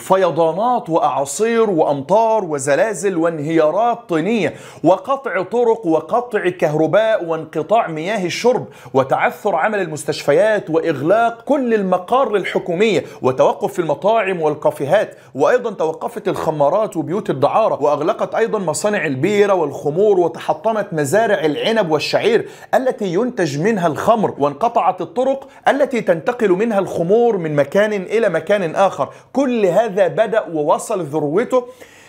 فيضانات وأعاصير وأمطار وزلازل وانهيارات طينية وقطع طرق وقطع كهرباء وانقطاع مياه الشرب وتعثر عمل المستشفيات وإغلاق كل المقار الحكومية وتوقف في المطاعم والكافيهات، وأيضا توقفت الخمارات وبيوت الدعارة، وأغلقت أيضا مصانع البيرة والخمور، وتحطمت مزارع العنب والشعير التي ينتج منها الخمر، وانقطعت الطرق التي تنتقل منها الخمور من مكان إلى مكان آخر. كل هذا بدأ ووصل ذروته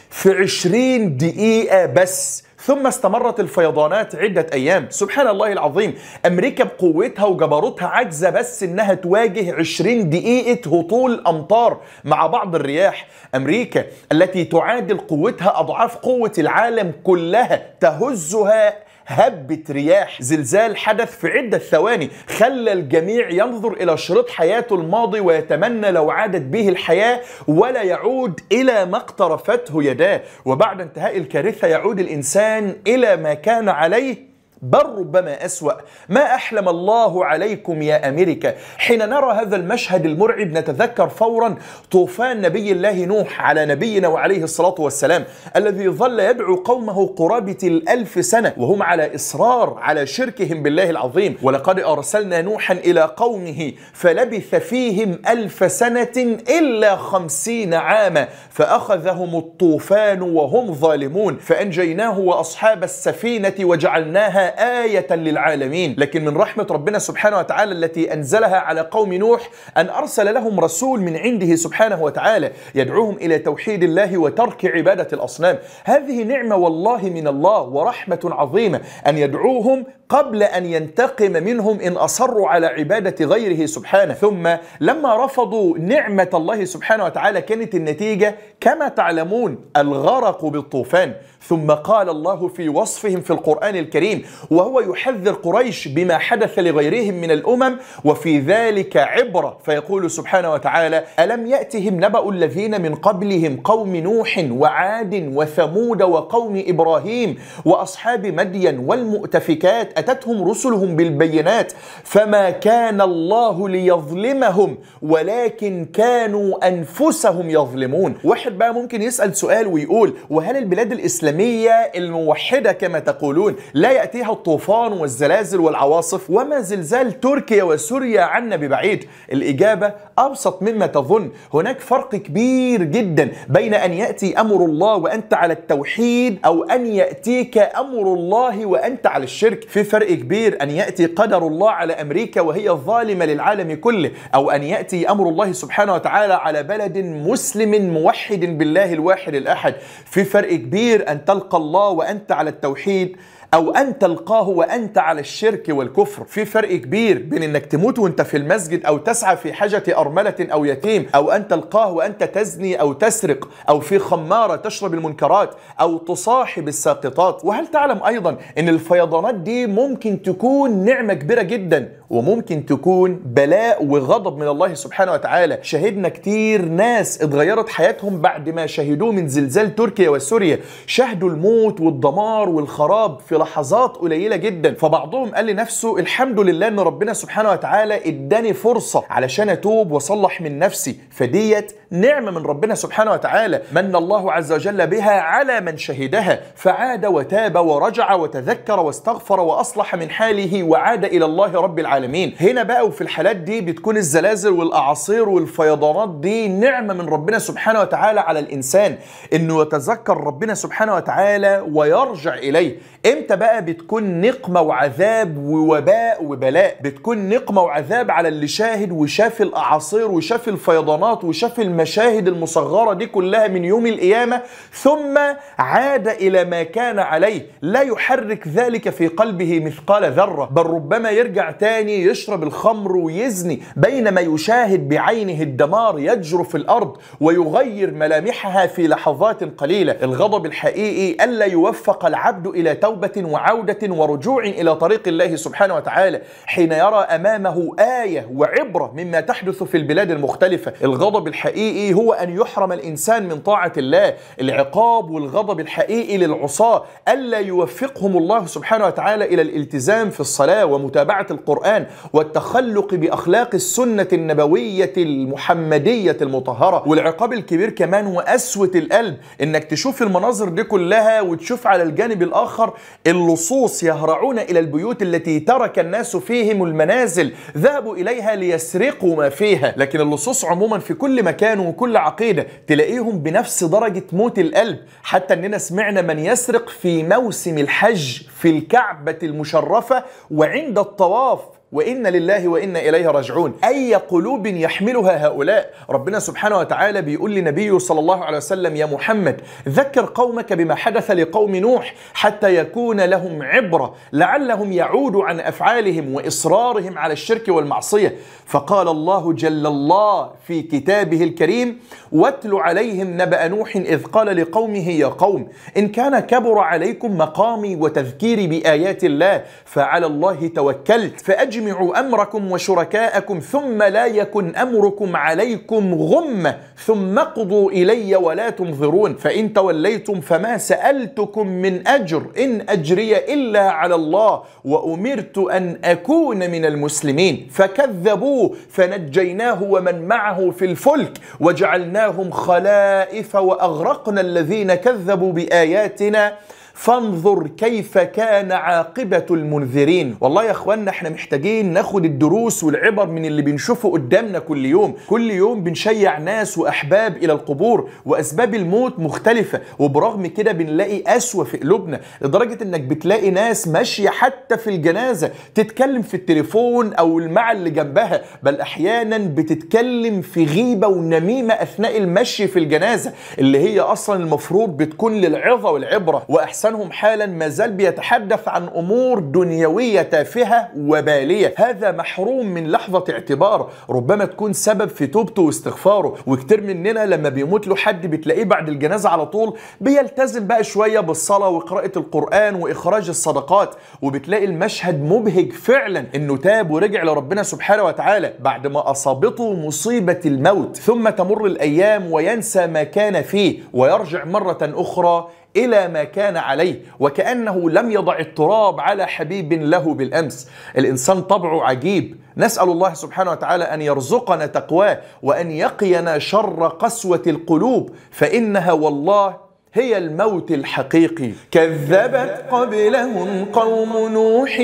في 20 دقيقة بس، ثم استمرت الفيضانات عدة أيام. سبحان الله العظيم، أمريكا بقوتها وجبروتها عاجزة بس إنها تواجه 20 دقيقة هطول أمطار مع بعض الرياح. أمريكا التي تعادل قوتها أضعاف قوة العالم كلها تهزها هبة رياح. زلزال حدث في عدة ثواني خلى الجميع ينظر إلى شريط حياته الماضي ويتمنى لو عادت به الحياة ولا يعود إلى ما اقترفته يداه، وبعد انتهاء الكارثة يعود الإنسان إلى ما كان عليه، بل ربما أسوأ. ما أحلم الله عليكم يا أمريكا. حين نرى هذا المشهد المرعب نتذكر فورا طوفان نبي الله نوح على نبينا وعليه الصلاة والسلام، الذي ظل يدعو قومه قرابة 1000 سنة وهم على إصرار على شركهم بالله العظيم. ولقد أرسلنا نوحا إلى قومه فلبث فيهم 1000 سنة إلا 50 عاما فأخذهم الطوفان وهم ظالمون فأنجيناه وأصحاب السفينة وجعلناها آية للعالمين. لكن من رحمة ربنا سبحانه وتعالى التي أنزلها على قوم نوح أن أرسل لهم رسول من عنده سبحانه وتعالى يدعوهم إلى توحيد الله وترك عبادة الأصنام. هذه نعمة والله من الله ورحمة عظيمة أن يدعوهم قبل أن ينتقم منهم إن أصروا على عبادة غيره سبحانه. ثم لما رفضوا نعمة الله سبحانه وتعالى كانت النتيجة كما تعلمون الغرق بالطوفان. ثم قال الله في وصفهم في القرآن الكريم وهو يحذر قريش بما حدث لغيرهم من الأمم وفي ذلك عبرة، فيقول سبحانه وتعالى: ألم يأتهم نبأ الذين من قبلهم قوم نوح وعاد وثمود وقوم إبراهيم وأصحاب مدين والمؤتفكات أتتهم رسلهم بالبينات فما كان الله ليظلمهم ولكن كانوا أنفسهم يظلمون. واحد بقى ممكن يسأل سؤال ويقول: وهل البلاد الإسلامية الموحدة كما تقولون لا يأتيها الطوفان والزلازل والعواصف؟ وما زلزال تركيا وسوريا عنا ببعيد؟ الإجابة أبسط مما تظن. هناك فرق كبير جدا بين أن يأتي أمر الله وأنت على التوحيد أو أن يأتيك أمر الله وأنت على الشرك. في فرق كبير أن يأتي قدر الله على أمريكا وهي ظالمة للعالم كله، أو أن يأتي أمر الله سبحانه وتعالى على بلد مسلم موحد بالله الواحد الأحد. في فرق كبير أن تلقى الله وأنت على التوحيد أو أن تلقاه وأنت على الشرك والكفر. في فرق كبير بين أنك تموت وأنت في المسجد أو تسعى في حاجة أرملة أو يتيم، أو أن تلقاه وأنت تزني أو تسرق أو في خمارة تشرب المنكرات أو تصاحب الساقطات. وهل تعلم أيضا أن الفيضانات دي ممكن تكون نعمة كبيرة جدا وممكن تكون بلاء وغضب من الله سبحانه وتعالى؟ شاهدنا كتير ناس اتغيرت حياتهم بعد ما شاهدوه من زلزال تركيا وسوريا، شاهدوا الموت والدمار والخراب في لحظات قليلة جدا. فبعضهم قال لنفسه: الحمد لله ان ربنا سبحانه وتعالى اداني فرصة علشان اتوب واصلح من نفسي، فديت نعمة من ربنا سبحانه وتعالى من الله عز وجل بها على من شهدها، فعاد وتاب ورجع وتذكر واستغفر وأصلح من حاله وعاد إلى الله رب العالمين. هنا بقى وفي الحالات دي بتكون الزلازل والأعاصير والفيضانات دي نعمة من ربنا سبحانه وتعالى على الإنسان إنه يتذكر ربنا سبحانه وتعالى ويرجع إليه. امتى بقى بتكون نقمة وعذاب ووباء وبلاء؟ بتكون نقمة وعذاب على اللي شاهد وشاف الأعاصير وشاف الفيضانات وشاف المشاهد المصغرة دي كلها من يوم القيامة ثم عاد إلى ما كان عليه، لا يحرك ذلك في قلبه مثقال ذرة، بل ربما يرجع تاني يشرب الخمر ويزني بينما يشاهد بعينه الدمار يجرف في الأرض ويغير ملامحها في لحظات قليلة. الغضب الحقيقي ألا يوفق العبد إلى توبة وعودة ورجوع إلى طريق الله سبحانه وتعالى حين يرى أمامه آية وعبرة مما تحدث في البلاد المختلفة. الغضب الحقيقي الحقيقي هو أن يحرم الإنسان من طاعة الله. العقاب والغضب الحقيقي للعصاة ألا يوفقهم الله سبحانه وتعالى إلى الالتزام في الصلاة ومتابعة القرآن والتخلق بأخلاق السنة النبوية المحمدية المطهرة. والعقاب الكبير كمان وقسوة القلب إنك تشوف المناظر دي كلها وتشوف على الجانب الآخر اللصوص يهرعون إلى البيوت التي ترك الناس فيهم المنازل، ذهبوا إليها ليسرقوا ما فيها. لكن اللصوص عموما في كل مكان وكل عقيدة تلاقيهم بنفس درجة موت القلب، حتى أننا سمعنا من يسرق في موسم الحج في الكعبة المشرفة وعند الطواف، وإنا لله وإنا إليه راجعون. أي قلوب يحملها هؤلاء؟ ربنا سبحانه وتعالى بيقول لنبيه صلى الله عليه وسلم: يا محمد ذكر قومك بما حدث لقوم نوح حتى يكون لهم عبرة لعلهم يعودوا عن أفعالهم وإصرارهم على الشرك والمعصية. فقال الله جل الله في كتابه الكريم: واتل عليهم نبأ نوح إذ قال لقومه يا قوم إن كان كبر عليكم مقامي وتذكيري بآيات الله فعلى الله توكلت فأجمعوا أمركم وشركاءكم ثم لا يكن أمركم عليكم غمة ثم اقضوا إلي ولا تنظرون فإن توليتم فما سألتكم من أجر إن أجري إلا على الله وأمرت أن أكون من المسلمين فكذبوه فنجيناه ومن معه في الفلك وجعلناهم خلائف وأغرقنا الذين كذبوا بآياتنا فانظر كيف كان عاقبة المنذرين. والله يا اخوانا احنا محتاجين ناخد الدروس والعبر من اللي بنشوفه قدامنا كل يوم. كل يوم بنشيع ناس وأحباب إلى القبور وأسباب الموت مختلفة، وبرغم كده بنلاقي قسوة في قلوبنا لدرجة انك بتلاقي ناس ماشية حتى في الجنازة تتكلم في التليفون أو مع اللي جنبها، بل أحيانا بتتكلم في غيبة ونميمة أثناء المشي في الجنازة اللي هي أصلا المفروض بتكون للعظة والعبرة. وأحسنهم حالا ما زال بيتحدث عن أمور دنيوية تافهة وبالية. هذا محروم من لحظة اعتبار ربما تكون سبب في توبته واستغفاره. وكتير مننا لما بيموت له حد بتلاقيه بعد الجنازة على طول بيلتزم بقى شوية بالصلاة وقراءة القرآن وإخراج الصدقات، وبتلاقي المشهد مبهج فعلا إنه تاب ورجع لربنا سبحانه وتعالى بعد ما أصابته مصيبة الموت. ثم تمر الأيام وينسى ما كان فيه ويرجع مرة أخرى إلى ما كان عليه وكأنه لم يضع التراب على حبيب له بالأمس. الإنسان طبعه عجيب. نسأل الله سبحانه وتعالى أن يرزقنا تقواه وأن يقينا شر قسوة القلوب، فإنها والله هي الموت الحقيقي. كذبت قبلهم قوم نوح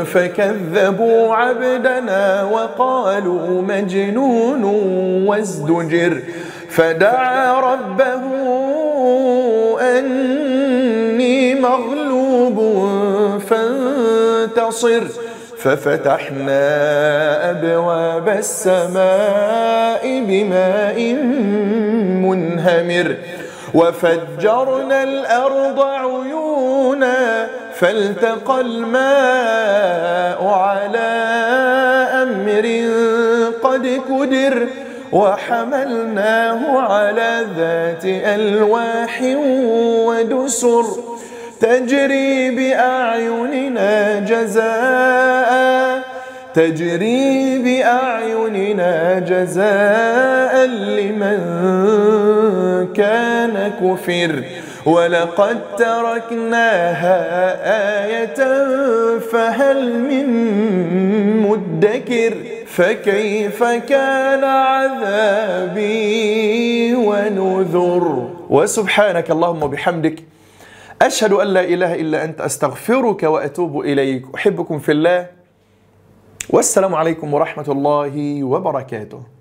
فكذبوا عبدنا وقالوا مجنون وازدجر فدعا ربه أني مغلوب فانتصر ففتحنا أبواب السماء بماء منهمر وفجرنا الأرض عيونا فالتقى الماء على أمر قد قدر وحملناه على ذات ألواح ودسر تجري بأعيننا جزاء لمن كان كفر ولقد تركناها آية فهل من مدكر فكيف كان عذابي ونذر. وسبحانك اللهم وبحمدك أشهد أن لا إله إلا أنت أستغفرك وأتوب إليك. أحبكم في الله والسلام عليكم ورحمة الله وبركاته.